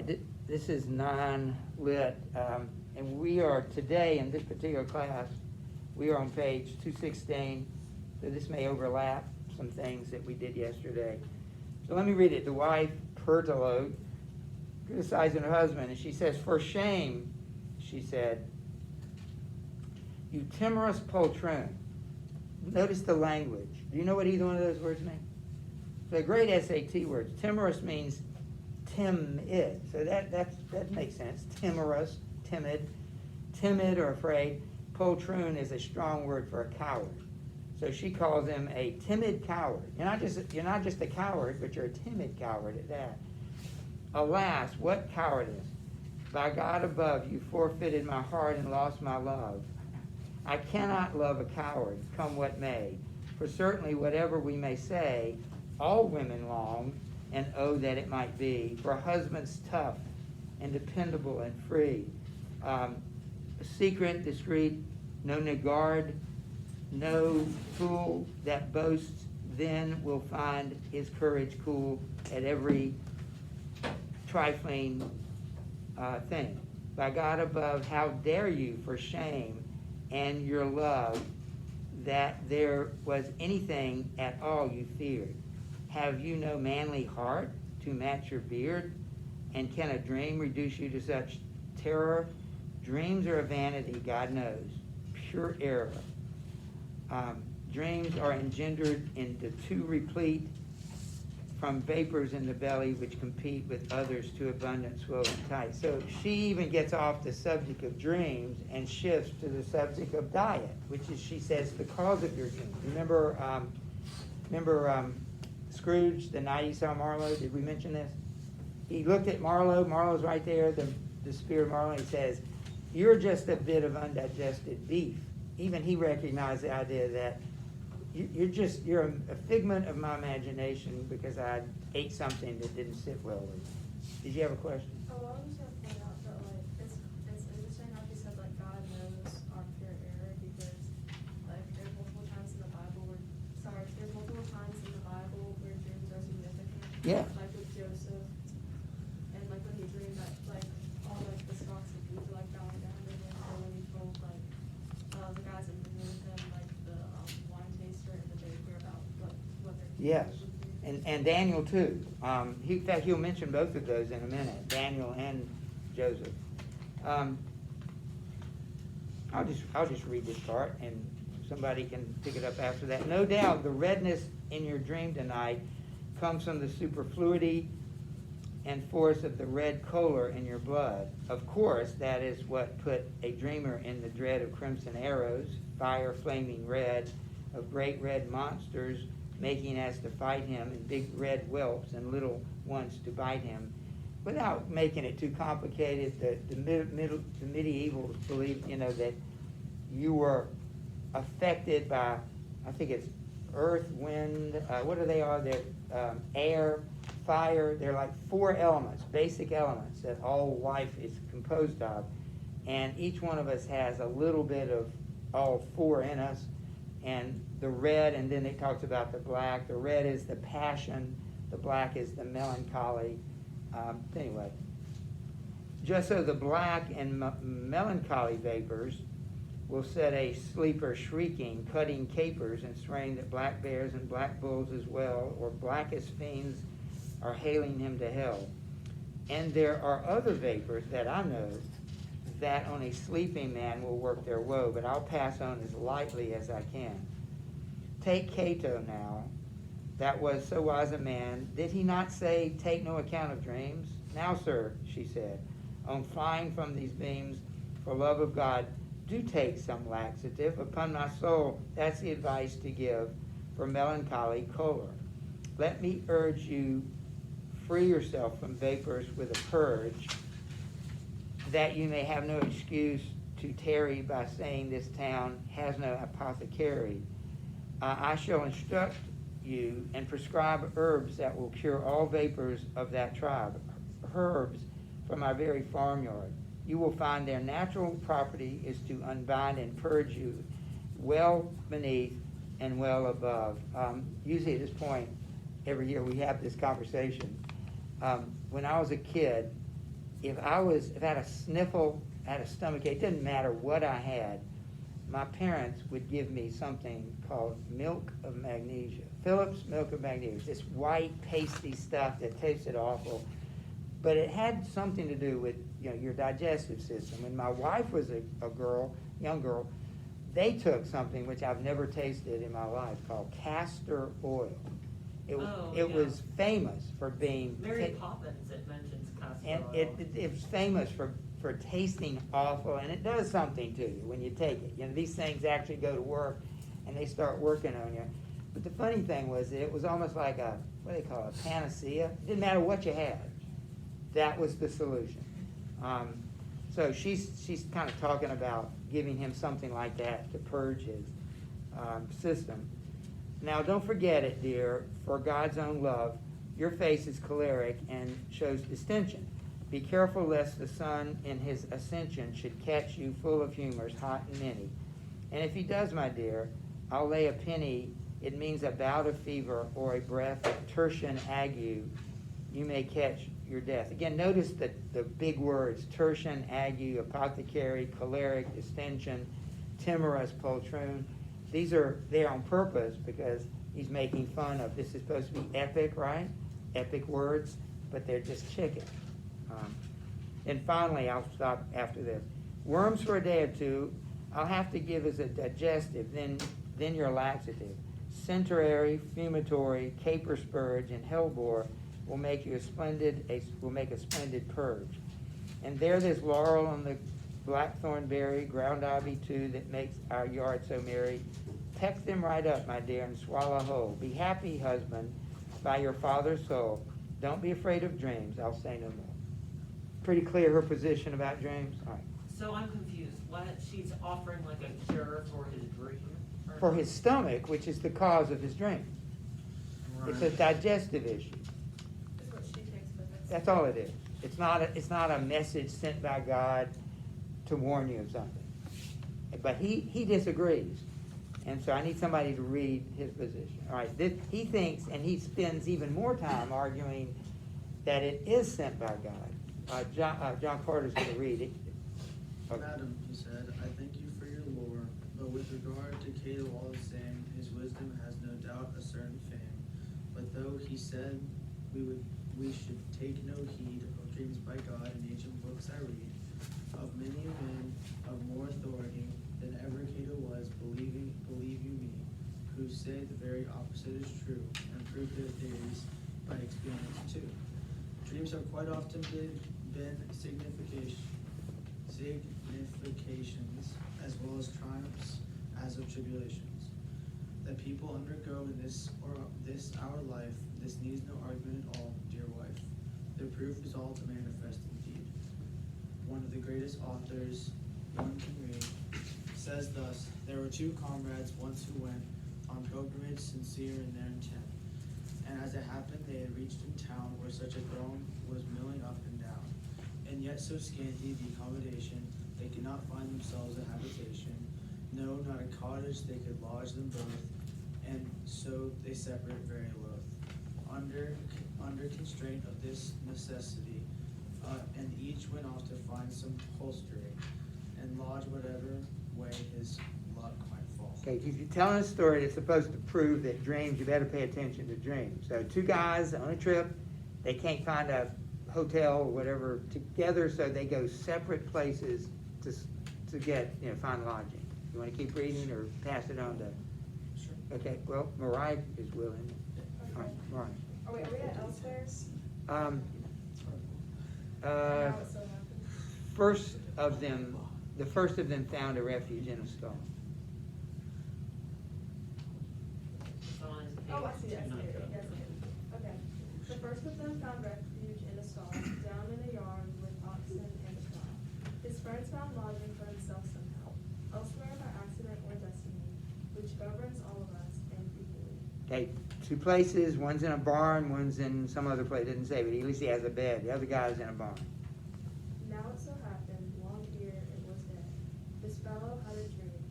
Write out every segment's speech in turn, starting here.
This is non-lit, and we are today in this particular class, we are on page 216, so this may overlap some things that we did yesterday. So let me read it. The wife, Pertolo, criticizing her husband, and she says, "For shame," she said, "you timorous poltroon." Notice the language. Do you know what either one of those words mean? They're great SAT words. Timorous means timid. So that makes sense. Timorous, timid or afraid. Poltroon is a strong word for a coward. So she calls him a timid coward. You're not just a coward, but you're a timid coward at that. Alas, what cowardice! By God above, you forfeited my heart and lost my love. I cannot love a coward, come what may. For certainly whatever we may say, all women long, and oh that it might be, for husbands tough and dependable and free. Secret, discreet, no negard, no fool that boasts then will find his courage cool at every trifling thing. By God above, how dare you for shame and your love that there was anything at all you feared? Have you no manly heart to match your beard? And can a dream reduce you to such terror? Dreams are a vanity, God knows, pure error. Dreams are engendered into too replete from vapors in the belly which compete with others to abundance, swell and tight. So she even gets off the subject of dreams and shifts to the subject of diet, which is, she says, the cause of your dreams. Remember Scrooge, the night he saw Marlowe? Did we mention this? He looked at Marlowe. Marlowe's right there, the spirit of Marlowe. He says, "You're just a bit of undigested beef." Even he recognized the idea that you're a figment of my imagination because I ate something that didn't sit well with me. Did you have a question? Oh, I was just gonna point out that like it's interesting how he said like God knows our pure error because like there's multiple times in the Bible where dreams are significant. Yeah. Like with Joseph and like when he dreamed that like all like the stalks of wheat were like bowing down to him, or when he told like the guys that were with him, like the wine taster and the baker about what their Yes. would be. And Daniel too. In fact, he'll mention both of those in a minute, Daniel and Joseph. I'll just read this part, and somebody can pick it up after that. No doubt, the redness in your dream tonight comes from the superfluity and force of the red color in your blood. Of course, that is what put a dreamer in the dread of crimson arrows, fire flaming red, of great red monsters making as to fight him, and big red whelps and little ones to bite him. Without making it too complicated, the medievals believed, that you were affected by, I think it's earth, wind, what are they all? They're air, fire. They're like 4 elements, basic elements that all life is composed of. And each one of us has a little bit of all 4 in us. And the red, and then it talks about the black. The red is the passion. The black is the melancholy. Anyway, just so the black and melancholy vapors will set a sleeper shrieking, cutting capers, and swearing that black bears and black bulls as well, or blackest fiends, are hailing him to hell. And there are other vapors that I know that on a sleeping man will work their woe, but I'll pass on as lightly as I can. Take Cato now, that was so wise a man. Did he not say, take no account of dreams? Now, sir, she said, on flying from these beams, for love of God, do take some laxative. Upon my soul, that's the advice to give for melancholy choler. Let me urge you, free yourself from vapors with a purge, that you may have no excuse to tarry by saying this town has no apothecary. I shall instruct you and prescribe herbs that will cure all vapors of that tribe, herbs from our very farmyard. You will find their natural property is to unbind and purge you well beneath and well above. Usually at this point, every year we have this conversation. When I was a kid, if I had a sniffle, had a stomach ache, it didn't matter what I had, my parents would give me something called milk of magnesia. Phillips milk of magnesia, this white pasty stuff that tasted awful, but it had something to do with, you know, your digestive system. When my wife was a young girl, they took something which I've never tasted in my life called castor oil. It was famous for being Mary Poppins, it mentions castor and oil. it was famous for tasting awful, and it does something to you when you take it. You know, these things actually go to work, and they start working on you. But the funny thing was that it was almost like what do they call it, a panacea. It didn't matter what you had. That was the solution. So she's kind of talking about giving him something like that to purge his system. Now, don't forget it, dear, for God's own love, your face is choleric and shows distension. Be careful lest the sun in his ascension should catch you full of humors, hot and many. And if he does, my dear, I'll lay a penny. It means a bout of fever or a breath of tertian ague. You may catch your death. Again, notice the big words, tertian ague, apothecary, choleric, distension, timorous, poltroon. They're on purpose because he's making fun of, this is supposed to be epic, right? Epic words, but they're just chicken. And finally, I'll stop after this. Worms for a day or two, I'll have to give as a digestive, then your laxative. Centaury, fumitory, caper spurge, and hellebore will make a splendid purge. And there's laurel on the blackthorn berry, ground ivy too, that makes our yard so merry. Peck them right up, my dear, and swallow whole. Be happy, husband, by your father's soul. Don't be afraid of dreams, I'll say no more. Pretty clear her position about dreams? All right. So I'm confused. What, she's offering like a cure for his dream? Or- For his stomach, which is the cause of his dream. It's a digestive issue. Is what she takes, but That's all it is. It's not a message sent by God to warn you of something. But he disagrees. And so I need somebody to read his position. All right, he thinks, and he spends even more time arguing that it is sent by God. John Carter's going to read it. Okay. Madam, he said, I thank you for your lore, but with regard to Cato all the same, his wisdom has no doubt a certain fame. But though he said we should take no heed of dreams by God in ancient books I read, of many a man of more authority than ever Cato was, believe you me, who say the very opposite is true, and prove their theories by experience too. Dreams have quite often been significations as well as triumphs as of tribulations that people undergo in this our life. This needs no argument at all, dear wife. The proof is all to manifest indeed. One of the greatest authors one can read says thus: there were two comrades once who went on pilgrimage sincere in their intent, and as it happened they had reached in town where such a throng was milling up and down, and yet so scanty the accommodation they could not find themselves a habitation, no, not a cottage they could lodge them both, and so they separate very loath. Under constraint of this necessity, and each went off to find some hostelry, and lodge whatever way his luck might fall. Okay, if you're telling a story that's supposed to prove that dreams, you better pay attention to dreams. So two guys on a trip, they can't find a hotel or whatever together, so they go separate places to get, find lodging. You want to keep reading or pass it on to? Sure. Okay, well, Mariah is willing. All right, Mariah. Are we at Elsewhere's? Um, How it so happened? the first of them found a refuge in a stall. It's on his Oh, I page see, 290. yes, okay. The first of them found refuge in a stall, down in a yard with oxen and a plow. His friends found lodging for himself somehow, elsewhere by accident or destiny, which governs all of us and equally. Okay, two places, one's in a barn, one's in some other place, didn't say, but at least he has a bed. The other guy's in a barn. Now it so happened, long ere it was day, this fellow had a dream,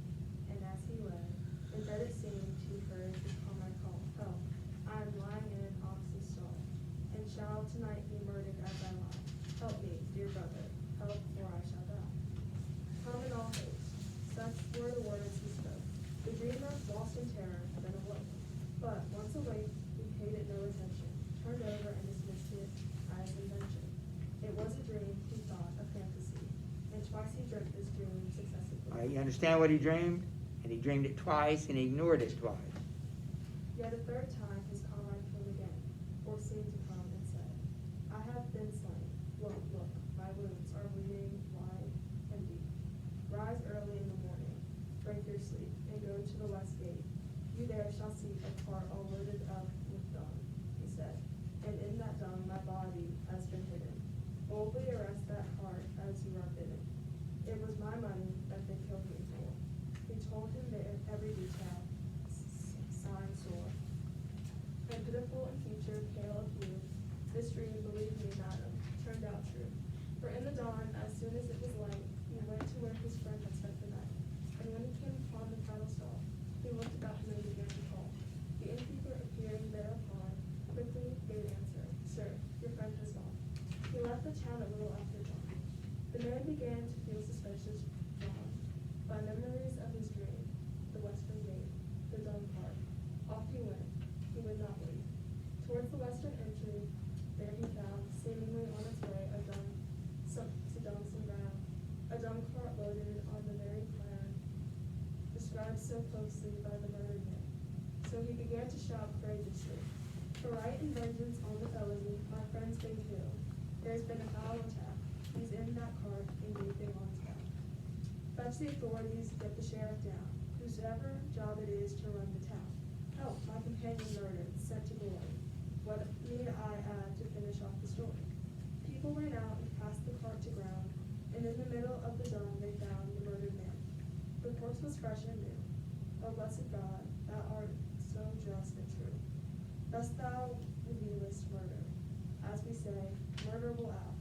and as he lay, in bed it seemed he heard his comrade call, help, I am lying in an ox's stall, and shall tonight be murdered as I lie. Help me, dear brother. you understand what he dreamed? And he dreamed it twice, and he ignored it twice. Yet a third time his comrade came again, or seemed to come, and said, I have been slain. Look, look, my wounds are bleeding wide and deep. Rise early in the morning, break your sleep, and go to the west gate. You there shall see a cart all loaded up with dung, he said, and in that dung my body has been hidden. Boldly arrest that cart as you are bidden. It was my money that they killed me for. He told him there every detail, sign sore, and pitiful in feature, pale of hue. This dream, believe me, madam, turned out true. For in the dawn, as soon as it was light, he went to where his friend had spent the night. And when he came upon the cattle stall, he looked about him and began to call. The innkeeper appearing thereupon, quickly gave answer, Sir, your friend has gone. He left the town a little after dawn. The man began to feel suspicious, drawn by memories of his dream, the western gate, the dung cart. Off he went. He would not wait. Towards the western entry, there he found, seemingly on its way, some ground, a dung cart loaded on the very plan described so closely by the murdered man. So he began to shout courageously, For right and vengeance on the felony, my friend's been killed. There's been a foul attack. He's in that cart and gaping on his back. Fetch the authorities, get the sheriff down, whosever job it is to run the town. Help, my companion murdered, sent to glory. What need I add to finish off the story? People ran out and cast the cart to ground, and in the middle of the dung they found the murdered man. The corpse was fresh and new. O blessed God, thou art so just and true. Thus thou revealest murder. As we say, murder will out.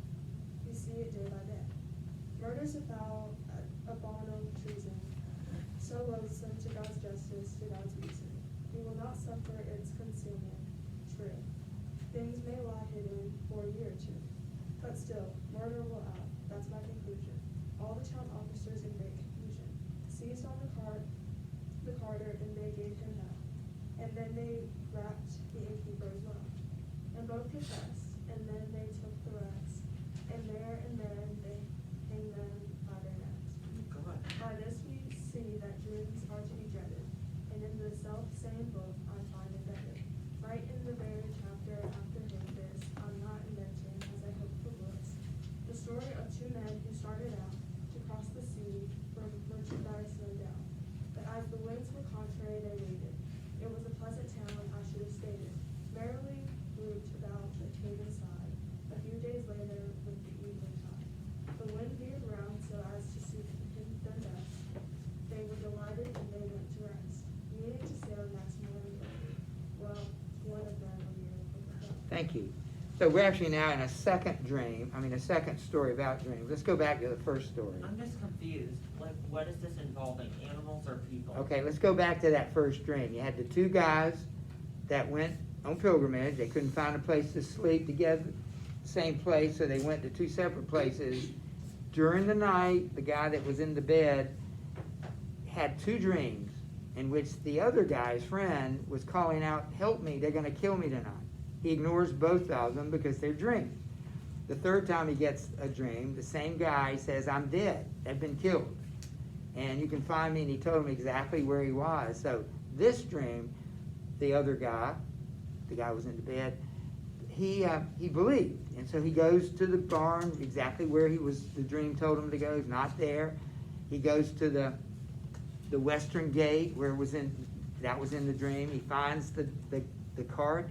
We see it day by day. Murder's a foul, abominable treason, so loathsome to God's justice, to God's reason. We will not suffer its concealment. True. Things may lie hidden for a year or two, but still, murder will out. That's my conclusion. All the town officers in great confusion seized on the carter, and they gave him hell. And then they rapped the innkeeper as well. And both confessed, and then they took the rest, and there and then they hanged them by their necks. God. By this we see that dreams are to be dreaded, and in the self-same book I find embedded. Right in the very chapter after this, I'm not inventing, as I hope for bliss, the story of two men who started out to cross the sea for merchandise, no doubt. But as the winds were contrary, they waited. It was a pleasant town, I should have stated, merrily grouped about the haven side. A few days later, with the evening tide, the wind veered round so as to suit them best. They were delighted and they went to rest, meaning to sail next morning early. Well, one of them a miracle fulfilled. Thank you. So we're actually now in a second story about dreams. Let's go back to the first story. I'm just confused. Like, what is this involving? Animals or people? Okay, let's go back to that first dream. You had the two guys that went on pilgrimage. They couldn't find a place to sleep together, same place, so they went to two separate places. During the night, the guy that was in the bed had two dreams in which the other guy's friend was calling out, help me, they're going to kill me tonight. He ignores both of them because they're dreams. The third time he gets a dream, the same guy says, I'm dead, I've been killed. And you can find me, and he told him exactly where he was. So this dream, the other guy, the guy who was in the bed, he believed. And so he goes to the barn exactly where the dream told him to go. He's not there. He goes to the western gate where that was in the dream. He finds the cart.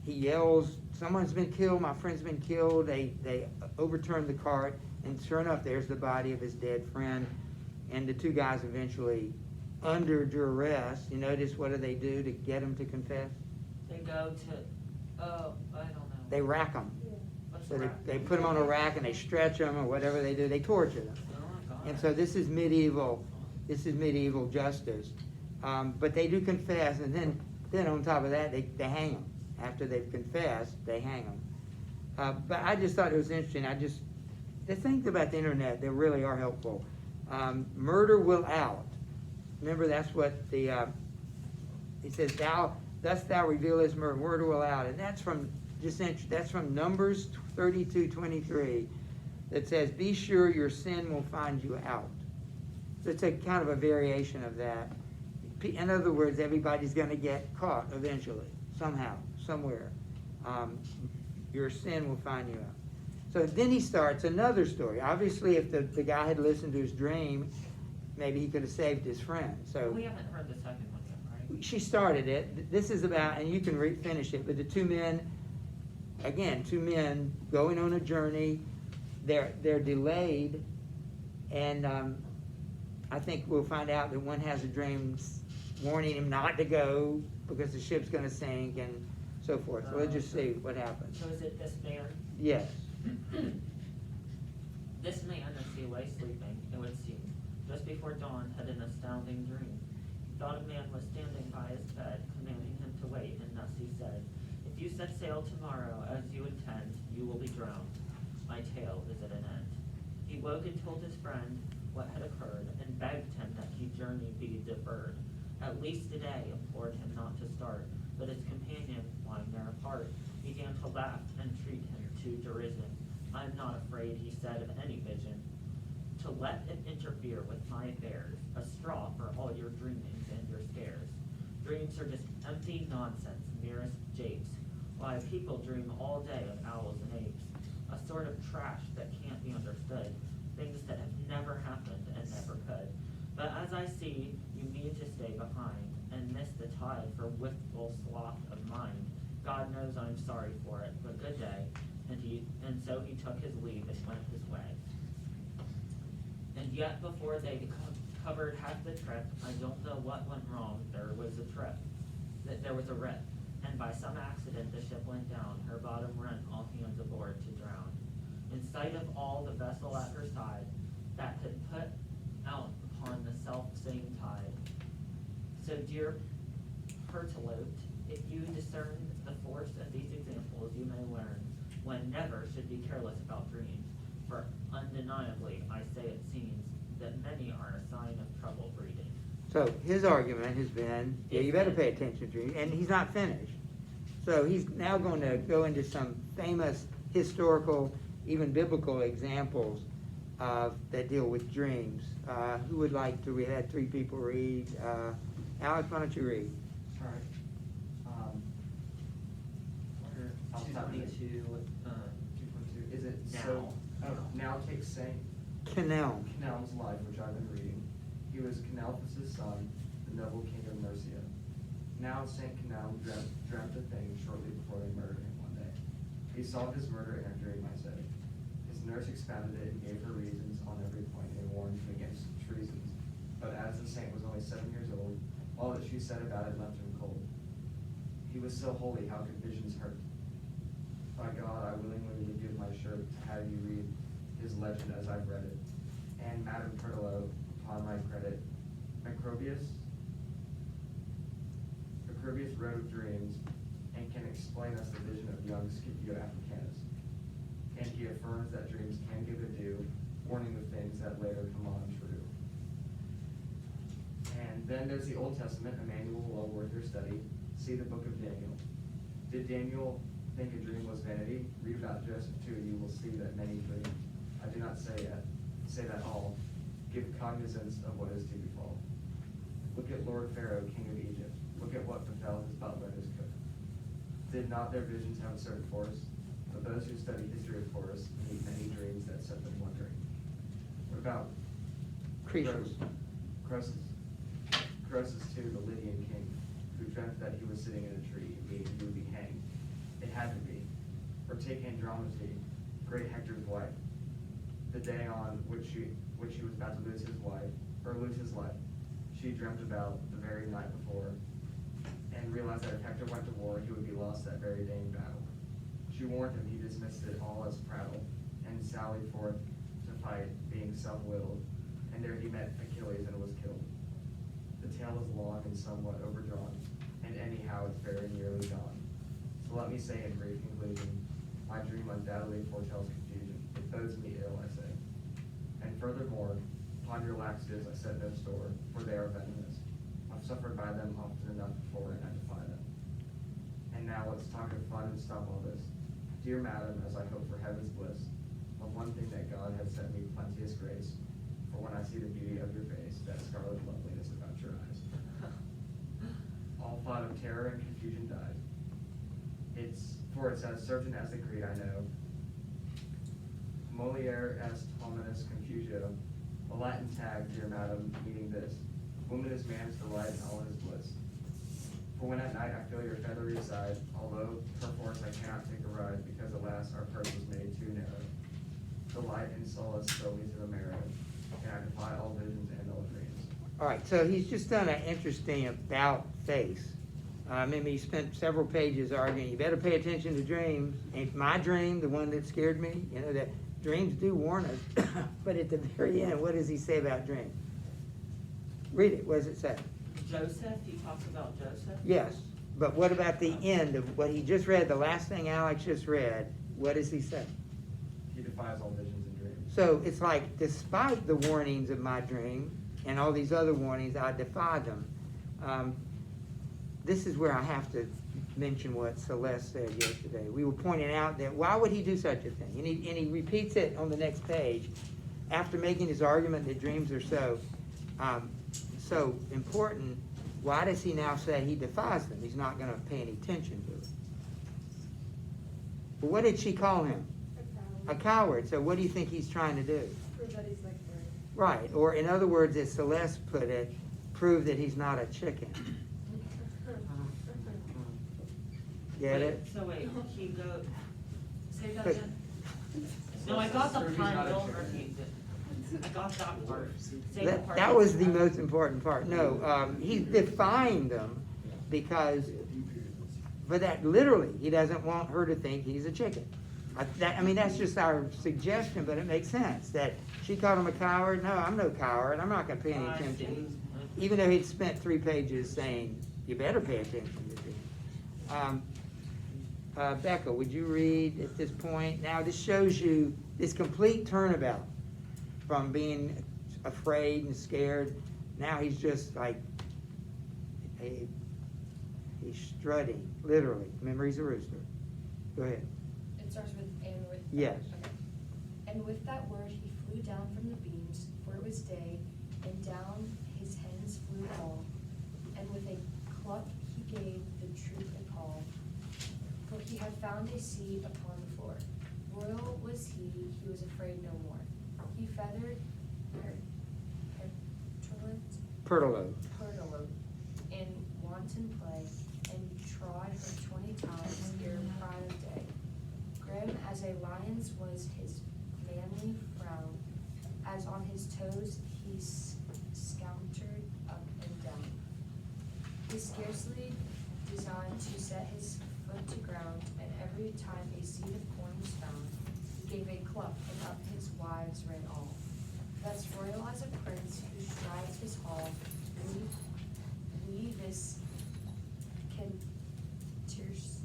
He yells, someone's been killed, my friend's been killed. They overturn the cart, and sure enough, there's the body of his dead friend. And the two guys eventually, under duress, you notice what do they do to get him to confess? They go to, I don't know. They rack them. Yeah. What's So the rack? they put them on a rack and they stretch them or whatever they do. They torture them. Oh my God. And so this is medieval justice. But they do confess, and then on top of that, they hang them. After they've confessed, they hang them. But I just thought it was interesting. The things about the internet, they really are helpful. Murder will out. Remember, that's what he says, thus thou revealest murder will out. And that's from Numbers 32:23 that says, be sure your sin will find you out. So it's a kind of a variation of that. In other words, everybody's gonna get caught eventually, somehow, somewhere. Your sin will find you out. So then he starts another story. Obviously, if the guy had listened to his dream, maybe he could have saved his friend. So We haven't heard the second one yet, right? she started it. This is about, and you can finish it, but the two men going on a journey. They're delayed, and I think we'll find out that one has a dream warning him not to go because the ship's going to sink and so forth. So let's just see what happens. So is it this man? Yes. This man, as he lay sleeping, it would seem, just before dawn, had an astounding dream. He thought a man was standing by his bed, commanding him to wait, and thus he said, "If you set sail tomorrow as you intend, you will be drowned. My tale is at an end." He woke and told his friend what had occurred, and begged him that his journey be deferred. At least a day, implored him not to start, but his companion, lying there apart, began to laugh and treat him to derision. "I am not afraid," he said, "of any vision, to let it interfere with my affairs, a straw for all your dreamings and your scares. Dreams are just empty nonsense, merest japes, why people dream all day of owls and apes, a sort of trash that can't be understood, things that have never happened and never could. But as I see, you mean to stay behind, and miss the tide for wistful sloth of mind. God knows I'm sorry for it, but good day." And so he took his leave and went his way. And yet before they covered half the trip, I don't know what went wrong, there was a rip, and by some accident the ship went down, her bottom rent, all hands aboard to drown. In sight of all the vessel at her side, that had put out upon the self-same tide. So dear Pertolote, if you discern the force of these examples, you may learn when never should be careless about dreams, for undeniably, I say it seems, that many are a sign of trouble breeding. So his argument has been, yeah, you better pay attention to it, and he's not finished. So he's now going to go into some famous historical, even biblical examples that deal with dreams. Who would like to read? I had three people read. Alex, why don't you read? All right. I'll stop you to, 2.2. Is it now. so? Oh, now take Saint Canal. Canal's life, which I've been reading. He was Canalphus' son, the noble king of Mercia. Now Saint Canal dreamt a thing shortly before they murdered him one day. He saw his murder in a dream, I say. His nurse expounded it and gave her reasons on every point and warned him against treasons. But as the saint was only 7 years old, all that she said about it left him cold. He was so holy, how could visions hurt? By God, I willingly would give my shirt to have you read his legend as I've read it. And Madame Pertolo, upon my credit, Macrobius wrote of dreams and can explain us the vision of young Scipio Africanus. And he affirms that dreams can give a due, warning the things that later come on true. And then there's the Old Testament, a manual well worth your study. See the book of Daniel. Did Daniel think a dream was vanity? Read about Joseph too, you will see that many dreams. I do not say that all. Give cognizance of what is to befall. Look at Lord Pharaoh, king of Egypt. Look at what befell his butler and his cook. Did not their visions have a certain force? But those who study history, of course, meet many dreams that set them wondering. What about Croesus. Croesus too, the Lydian king, who dreamt that he was sitting in a tree, meaning he would be hanged. It had to be. Or take Andromache, great Hector's wife. The day on which she was about to lose his life, she dreamt about the very night before, and realized that if Hector went to war, he would be lost that very day in battle. She warned him, he dismissed it all as prattle, and sallied forth to fight, being self-willed, and there he met Achilles and was killed. The tale is long and somewhat overdrawn, and anyhow it's very nearly gone. So let me say in brief conclusion, my dream undoubtedly foretells confusion. It bodes me ill, I say. And furthermore, upon your laxatives I set no store, for they are venomous. I've suffered by them often enough before, and I defy them. And now let's talk of fun and stop all this. Dear madam, as I hope for heaven's bliss, of one thing that God has sent me plenteous grace, for for when I see the beauty of your face, that scarlet loveliness about your eyes. All thought of terror and confusion died. For it's as certain as the creed I know. Moliere est hominis confusio, a Latin tag, dear madam, meaning this: woman is man's delight and all his bliss. For when at night I feel your feathery side, although perforce I cannot take a ride, because alas, our purse was made too narrow. Delight and solace fill me to the marrow, and I defy all visions and all dreams. All right, so he's just done an interesting about face. Maybe he spent several pages arguing, you better pay attention to dreams. Ain't my dream the one that scared me? You know, that dreams do warn us. But at the very end, what does he say about dreams? Read it, what does it say? Joseph, he talks about Joseph? Yes, but what about the end of what he just read, the last thing Alex just read? What does he say? He defies all visions and dreams. So it's like, despite the warnings of my dream and all these other warnings, I defy them. This is where I have to mention what Celeste said yesterday. We were pointing out that why would he do such a thing? And he repeats it on the next page after making his argument that dreams are so important. Why does he now say he defies them? He's not going to pay any attention to it. But what did she call him? A coward. So what do you think he's trying to do? Prove that he's like her. Right. Or in other words, as Celeste put it, prove that he's not a chicken. Get it? So wait, he go, say that But- again? No, I got the Prove he's not a final chicken. repeat. I got that part. Say the part. That was the most important part. No, he's defying them because, but that literally, he doesn't want her to think he's a chicken. I mean, that's just our suggestion, but it makes sense that she called him a coward. No, I'm no coward. I'm not going to pay any attention. Even though he'd spent 3 pages saying, you better pay attention to me. Becca, would you read at this point? Now, this shows you this complete turnabout from being afraid and scared. Now he's just like, he's strutting, literally. Remember, he's a rooster. Go ahead. It starts with and with. Yes. Okay. And with that word he flew down from the beams, for it was day, and down his hens flew all. And with a cluck he gave the troop a call, for he had found a seed upon the floor. Royal was he was afraid no more. He feathered Pertolo. Pertolo in wanton play, and trod her 20 times ere pride of day. Grim as a lion's was his manly frown, as on his toes he scountered up and down. He scarcely designed to set his foot to ground, and every time a seed of corn was found, he gave a cluck, and up his wives ran all. Thus royal as a prince who strides his hall, we this can tears,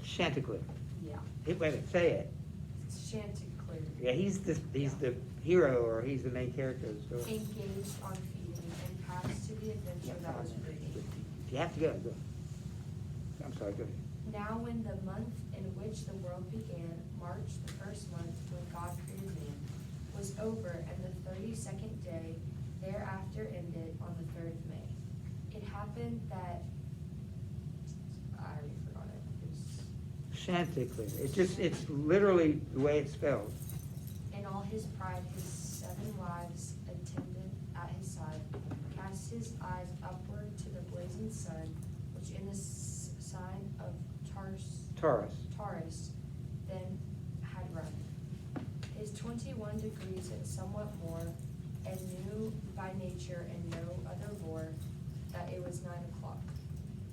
Chanticleer. yeah, Wait a minute, say it. Chanticleer. Yeah, he's the hero, or he's the main character of the story. Engaged on feeding and passed to the adventure that was breeding. If you have to go, go. I'm sorry, go ahead. Now when the month in which the world began, March, the first month when God created man, was over, and the 32nd day thereafter ended on the 3rd of May. It happened that, I already forgot it. Chanticleer. It's literally the way it's spelled. In all his pride, his 7 wives attended at his side, cast his eyes upward to the blazing sun, which in the sign of Taurus then had run. His 21 degrees and somewhat more, and knew by nature and no other lore that it was 9 o'clock.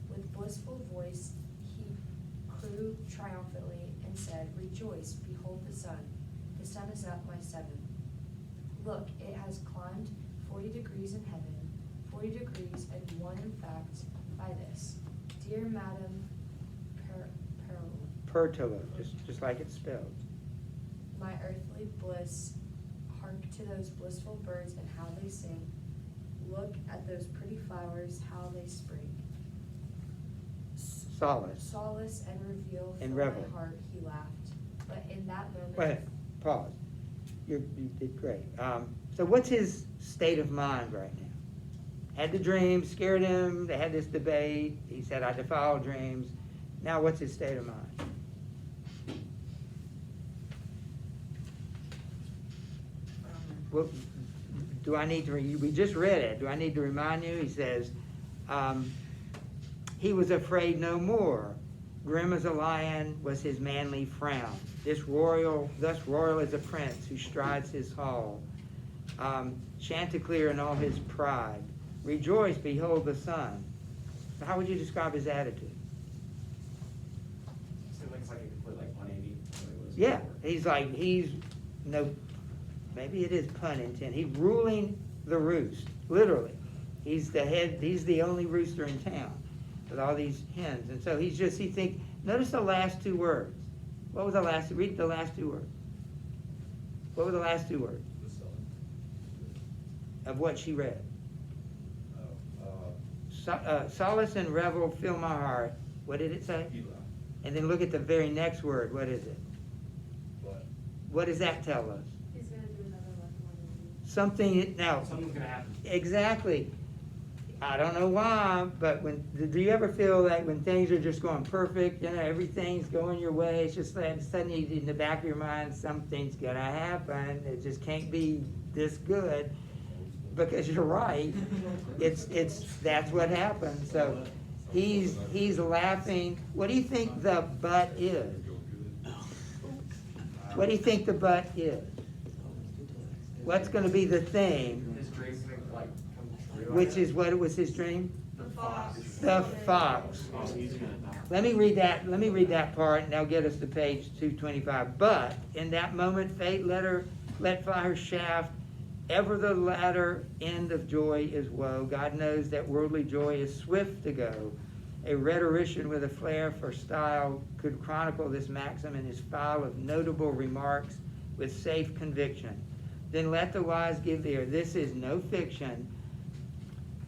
With blissful voice he crew triumphantly and said, Rejoice, behold the sun. The sun is up, my 7. Look, it has climbed 40 degrees in heaven, 40 degrees and 1 in fact by this. Dear Madam Pertolo, just like it's spelled. my earthly bliss, hark to those blissful birds and how they sing. Look at those pretty flowers, how they spring. Solace. Solace and reveal And from revel. my heart he laughed. But in that moment, Wait, pause. You did great. So what's his state of mind right now? Had the dream, scared him, they had this debate, he said, I defy all dreams. Now what's his state of mind? Well, do I need to, we just read it, do I need to remind you? He says, he was afraid no more. Grim as a lion was his manly frown. Thus royal is a prince who strides his hall. Chanticleer in all his pride. Rejoice, behold the sun. So how would you describe his attitude? It looks like it could put like 180. Yeah, maybe it is pun intent. He's ruling the roost, literally. He's the head, he's the only rooster in town with all these hens. And so notice the last two words. What was read the last two words. What were the last two words of what she read? Solace and revel fill my heart. What did it say? And then look at the very next word. What is it? What does that tell us? He's gonna do another like 180. Something, now, Something's gonna happen. exactly. I don't know why, but do you ever feel that when things are just going perfect, everything's going your way, it's just like suddenly in the back of your mind, something's gonna happen, it just can't be this good, because you're right, that's what happened. So he's laughing. What do you think the but is? What do you think the but is? What's gonna be the thing? His dreams make like come true. Which is what was his dream? The fox. The fox. Let me read that part, and that'll get us to page 225. But in that moment, fate let fly her shaft. Ever the latter end of joy is woe. God knows that worldly joy is swift to go. A rhetorician with a flair for style could chronicle this maxim in his file of notable remarks with safe conviction. Then let the wise give ear. This is no fiction.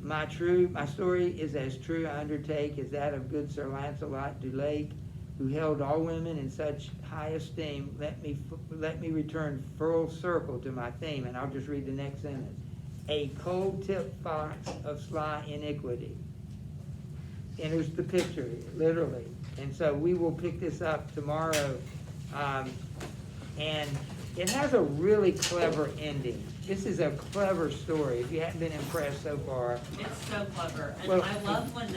My story is as true, I undertake, as that of good Sir Lancelot du Lake, who held all women in such high esteem. Let me return full circle to my theme, and I'll just read the next sentence. A cold-tipped fox of sly iniquity. And there's the picture, literally. And so we will pick this up tomorrow. And it has a really clever ending. This is a clever story. If you haven't been impressed so far. It's so clever, and Well- I love when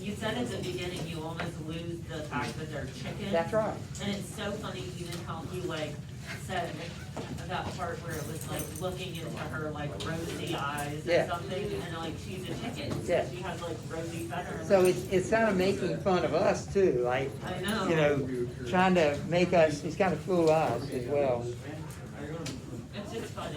you said at the beginning, you almost lose the fact that they're chickens. That's right. And it's so funny even how he like said that part where it was like looking into her like rosy eyes Yeah. or something, and like she's a chicken, so Yeah. she has like rosy feathers. So it's kind of making fun of us too, like, I know. trying to make us, he's kind of fool us as well. It's just funny.